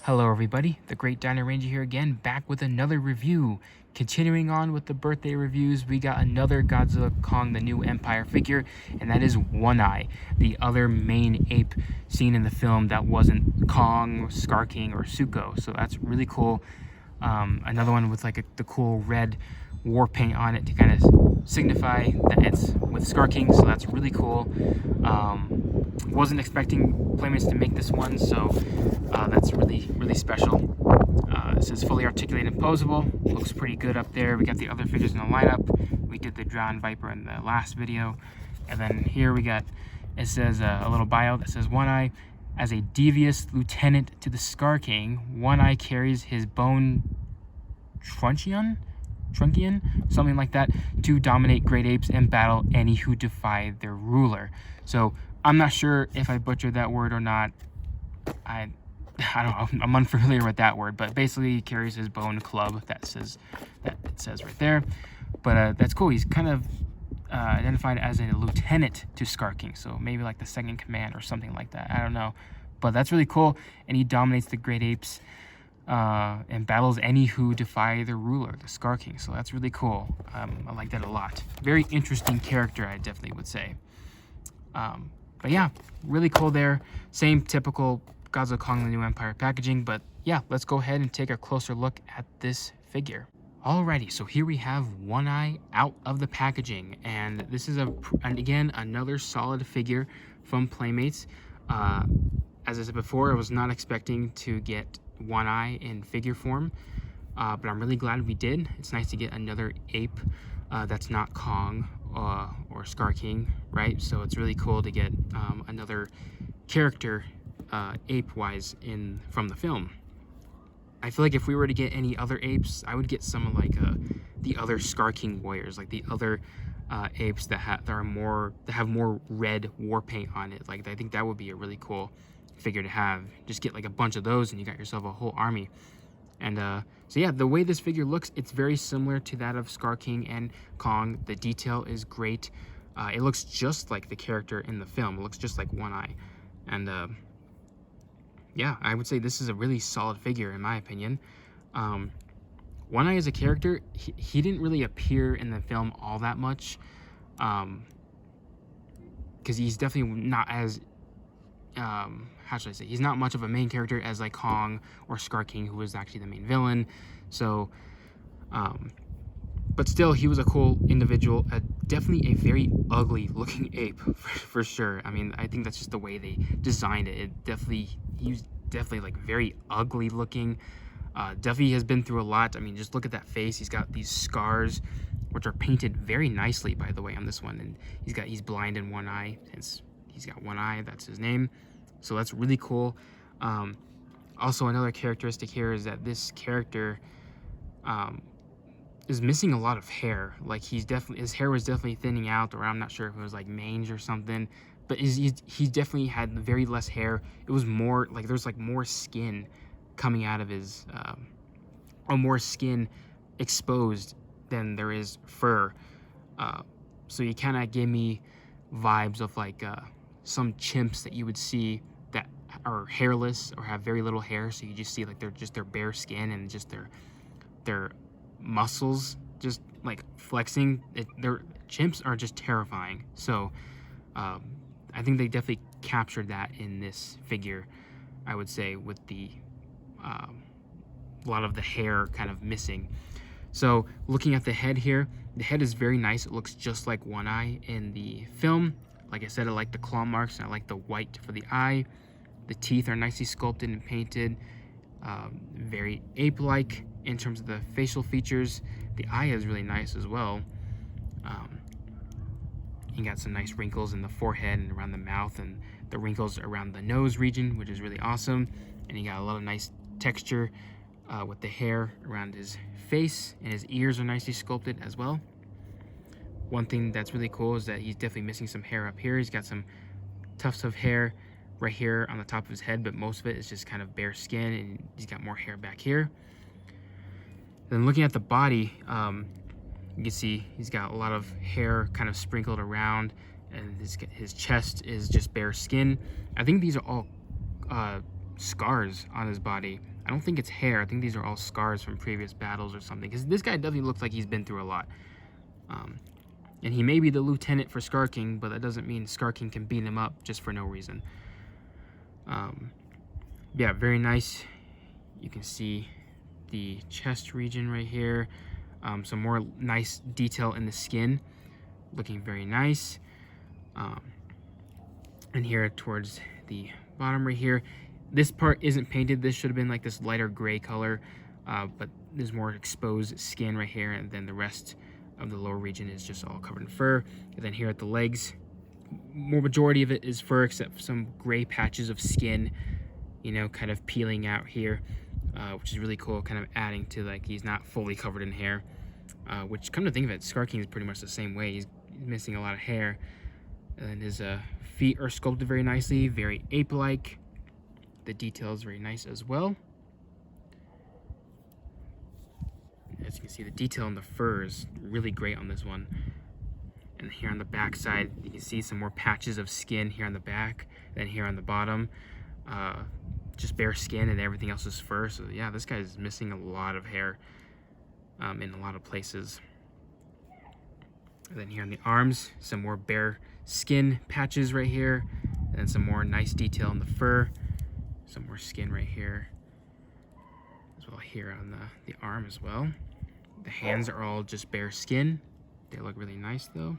Hello everybody, the Great Dino Ranger here again, back with another review. Continuing on with the birthday reviews, we got another Godzilla Kong the New Empire figure, and that is One Eye, the other main ape seen in the film that wasn't Kong, Scar King, or Suko. So that's really cool. Another one with like the cool red war paint on it to kind of signify that it's with Scar King, so that's really cool. Wasn't expecting Playmates to make this one, so that's really special. It says fully articulated and posable. Looks pretty good up there. We got the other figures in the lineup. We did the Drowned Viper in the last video. And then here we got, it says a little bio that says One Eye, as a devious lieutenant to the Scar King, One Eye carries his bone truncheon, something like that, to dominate great apes and battle any who defy their ruler. So I'm not sure if I butchered that word or not. I don't know. I'm unfamiliar with that word, but basically he carries his bone club. That it says right there. But that's cool. He's kind of identified as a lieutenant to Scar King, so maybe like the second command or something like that. I don't know, but that's really cool. And he dominates the great apes and battles any who defy their ruler, the Scar King. So that's really cool. I like that a lot. Very interesting character, I definitely would say. But yeah, really cool there. Same typical Godzilla Kong the New Empire packaging, but yeah, let's go ahead and take a closer look at this figure. Alrighty, so here we have One Eye out of the packaging, and this is again another solid figure from Playmates. As I said before, I was not expecting to get One Eye in figure form, but I'm really glad we did. It's nice to get another ape that's not Kong or Scar King, right? So it's really cool to get another character ape-wise from the film. I feel like if we were to get any other apes, I would get some of like the other Scar King warriors, like the other apes that have more red war paint on it. Like I think that would be a really cool figure to have. Just get like a bunch of those and you got yourself a whole army. And so yeah, the way this figure looks, it's very similar to that of Scar King and Kong. The detail is great. It looks just like the character in the film. It looks just like One Eye. And yeah, I would say this is a really solid figure in my opinion. One Eye as a character, he didn't really appear in the film all that much. Because he's definitely not as how should I say, he's not much of a main character as like Kong or Scar King, who was actually the main villain. So but still, he was a cool individual. Definitely a very ugly looking ape for sure. I mean, I think that's just the way they designed it. He was definitely like very ugly looking. Definitely has been through a lot. I mean, just look at that face. He's got these scars, which are painted very nicely, by the way, on this one. And he's blind in one eye. He's got one eye. That's his name. So that's really cool. Also, another characteristic here is that this character is missing a lot of hair. Like his hair was definitely thinning out, or I'm not sure if it was like mange or something. But he definitely had very less hair. It was more like there's like more skin coming out of his, or more skin exposed than there is fur. So you kind of gave me vibes of like some chimps that you would see that are hairless or have very little hair. So you just see like their bare skin and just their muscles just like flexing. Their chimps are just terrifying. So I think they definitely captured that in this figure, I would say, with the a lot of the hair kind of missing. So looking at the head here, the head is very nice. It looks just like One Eye in the film. Like I said, I like the claw marks and I like the white for the eye. The teeth are nicely sculpted and painted. Very ape-like in terms of the facial features. The eye is really nice as well. You got some nice wrinkles in the forehead and around the mouth, and the wrinkles around the nose region, which is really awesome. And you got a lot of nice texture with the hair around his face, and his ears are nicely sculpted as well. One thing that's really cool is that he's definitely missing some hair up here. He's got some tufts of hair right here on the top of his head, but most of it is just kind of bare skin, and he's got more hair back here. Then looking at the body, you can see he's got a lot of hair kind of sprinkled around, and his chest is just bare skin. I think these are all scars on his body. I don't think it's hair. I think these are all scars from previous battles or something, because this guy definitely looks like he's been through a lot. And he may be the lieutenant for Scar King, but that doesn't mean Scar King can beat him up just for no reason. Yeah, very nice. You can see the chest region right here. Some more nice detail in the skin, looking very nice. And here towards the bottom right here, this part isn't painted. This should have been like this lighter gray color, but there's more exposed skin right here, and then the rest of the lower region is just all covered in fur. And then here at the legs, majority of it is fur, except for some gray patches of skin, you know, kind of peeling out here, which is really cool, kind of adding to like he's not fully covered in hair, which, come to think of it, Scar King is pretty much the same way. He's missing a lot of hair. And his feet are sculpted very nicely, very ape-like. The detail is very nice as well. As you can see, the detail in the fur is really great on this one. And here on the back side, you can see some more patches of skin here on the back, then here on the bottom, just bare skin, and everything else is fur. So yeah, this guy is missing a lot of hair in a lot of places. And then here on the arms, some more bare skin patches right here, and then some more nice detail in the fur, some more skin right here as well, here on the arm as well. The hands are all just bare skin. They look really nice though.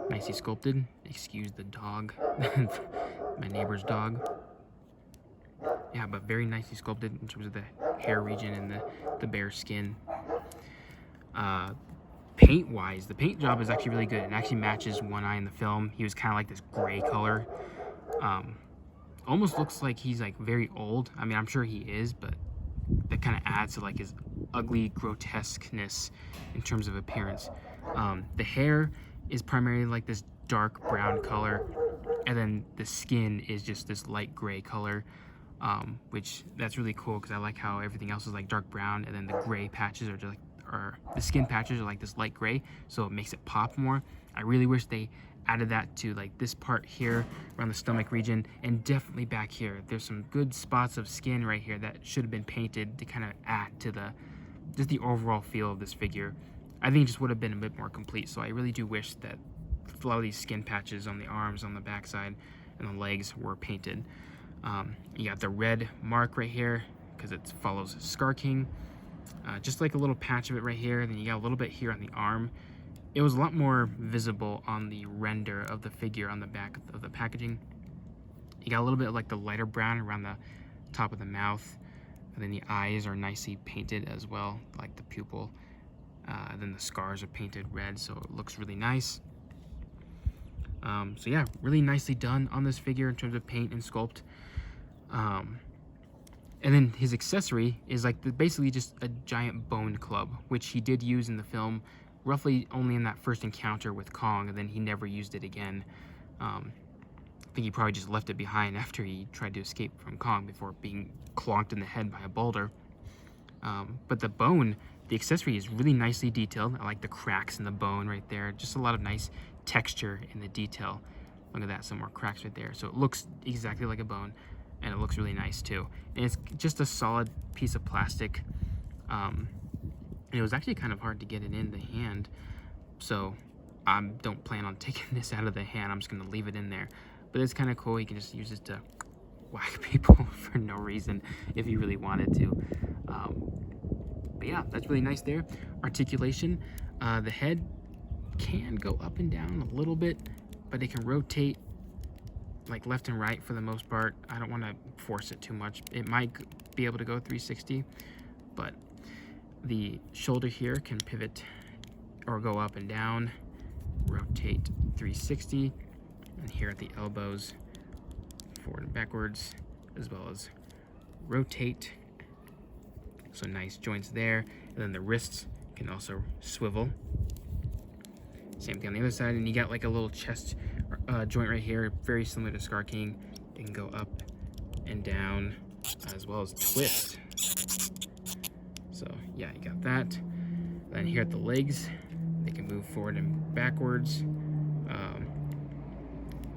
Nicely sculpted. Excuse the dog. My neighbor's dog. Yeah, but very nicely sculpted in terms of the hair region and the bare skin. Paint wise, the paint job is actually really good. It actually matches One Eye in the film. He was kind of like this gray color. Almost looks like he's like very old. I mean, I'm sure he is, but that kind of adds to like his ugly grotesqueness in terms of appearance. The hair is primarily like this dark brown color, and then the skin is just this light gray color, which that's really cool because I like how everything else is like dark brown, and then the gray patches are just like, or the skin patches are like this light gray, so it makes it pop more. I really wish they added that to like this part here around the stomach region, and definitely back here. There's some good spots of skin right here that should have been painted to kind of add to just the overall feel of this figure. I think it just would have been a bit more complete, so I really do wish that a lot of these skin patches on the arms, on the backside, and the legs were painted. You got the red mark right here because it follows Scar King. Just like a little patch of it right here. Then you got a little bit here on the arm. It was a lot more visible on the render of the figure on the back of the packaging. You got a little bit of like the lighter brown around the top of the mouth, and then the eyes are nicely painted as well, like the pupil. Then the scars are painted red, so it looks really nice. So yeah, really nicely done on this figure in terms of paint and sculpt. And then his accessory is like basically just a giant bone club, which he did use in the film, roughly only in that first encounter with Kong, and then he never used it again. I think he probably just left it behind after he tried to escape from Kong before being clonked in the head by a boulder. But the bone, the accessory is really nicely detailed. I like the cracks in the bone right there. Just a lot of nice texture in the detail. Look at that, some more cracks right there. So it looks exactly like a bone, and it looks really nice too. And it's just a solid piece of plastic. And it was actually kind of hard to get it in the hand, so I don't plan on taking this out of the hand. I'm just gonna leave it in there. But it's kind of cool. You can just use it to whack people for no reason if you really wanted to. But yeah, that's really nice there. Articulation. The head can go up and down a little bit, but it can rotate like left and right for the most part. I don't want to force it too much. It might be able to go 360, but the shoulder here can pivot or go up and down, rotate 360, and here at the elbows, forward and backwards, as well as rotate. So nice joints there. And then the wrists can also swivel. Same thing on the other side, and you got like a little chest joint right here, very similar to Scar King. It can go up and down, as well as twist. So yeah, you got that. Then here at the legs, they can move forward and backwards,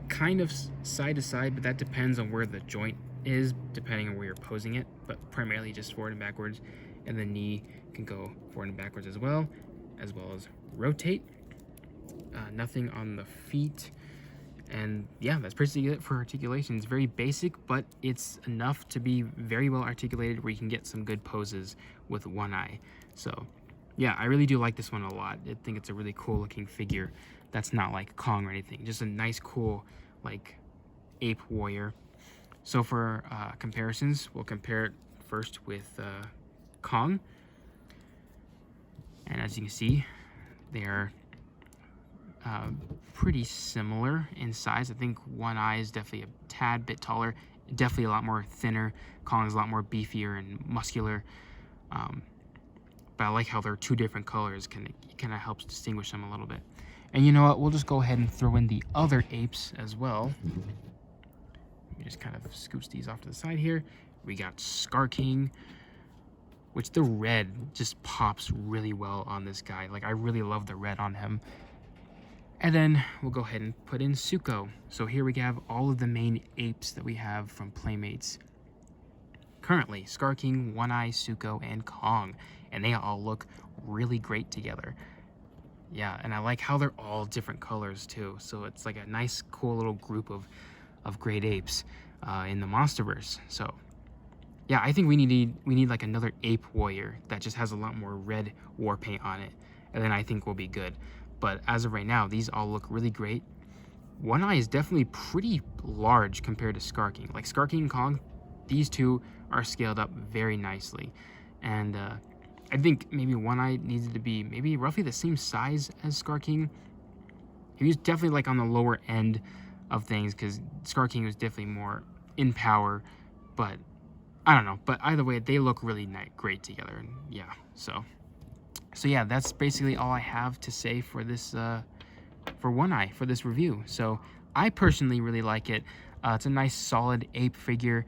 kind of side to side, but that depends on where the joint is, depending on where you're posing it, but primarily just forward and backwards. And the knee can go forward and backwards as well as rotate. Nothing on the feet. And yeah, that's pretty it for articulation. It's very basic, but it's enough to be very well articulated where you can get some good poses with one eye. So yeah, I really do like this one a lot. I think it's a really cool looking figure that's not like Kong or anything. Just a nice, cool, like, ape warrior. So for comparisons, we'll compare it first with Kong. And as you can see, they are pretty similar in size. I think one eye is definitely a tad bit taller, definitely a lot more thinner. Kong is a lot more beefier and muscular. But I like how they're two different colors. It kind of helps distinguish them a little bit. And you know what? We'll just go ahead and throw in the other apes as well. Let me just kind of scooch these off to the side here. We got Scar King, which the red just pops really well on this guy. Like, I really love the red on him. And then we'll go ahead and put in Zuko. So here we have all of the main apes that we have from Playmates. Currently, Scar King, One Eye, Zuko, and Kong. And they all look really great together. Yeah, and I like how they're all different colors too. So it's like a nice, cool little group of great apes in the Monsterverse. So yeah, I think we need like another ape warrior that just has a lot more red war paint on it. And then I think we'll be good. But as of right now, these all look really great. One Eye is definitely pretty large compared to Scar King. Like Scar King and Kong, these two are scaled up very nicely. And I think maybe One Eye needed to be maybe roughly the same size as Scar King. He was definitely like on the lower end of things because Scar King was definitely more in power. But I don't know. But either way, they look really great together. And yeah, so yeah, that's basically all I have to say for this, for One Eye, for this review. So I personally really like it. It's a nice, solid ape figure.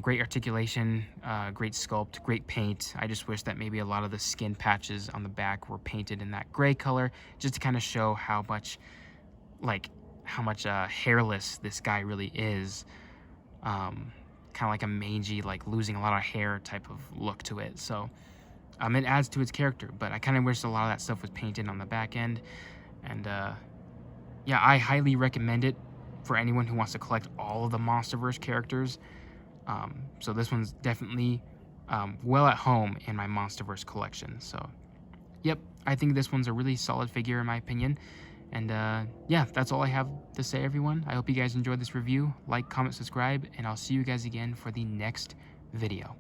Great articulation, great sculpt, great paint. I just wish that maybe a lot of the skin patches on the back were painted in that gray color, just to kind of show how much hairless this guy really is. Kind of like a mangy, like losing a lot of hair type of look to it. So it adds to its character, but I kind of wish a lot of that stuff was painted on the back end. And yeah, I highly recommend it for anyone who wants to collect all of the Monsterverse characters. So this one's definitely well at home in my Monsterverse collection. So yep, I think this one's a really solid figure in my opinion. And yeah, that's all I have to say, everyone. I hope you guys enjoyed this review. Like, comment, subscribe, and I'll see you guys again for the next video.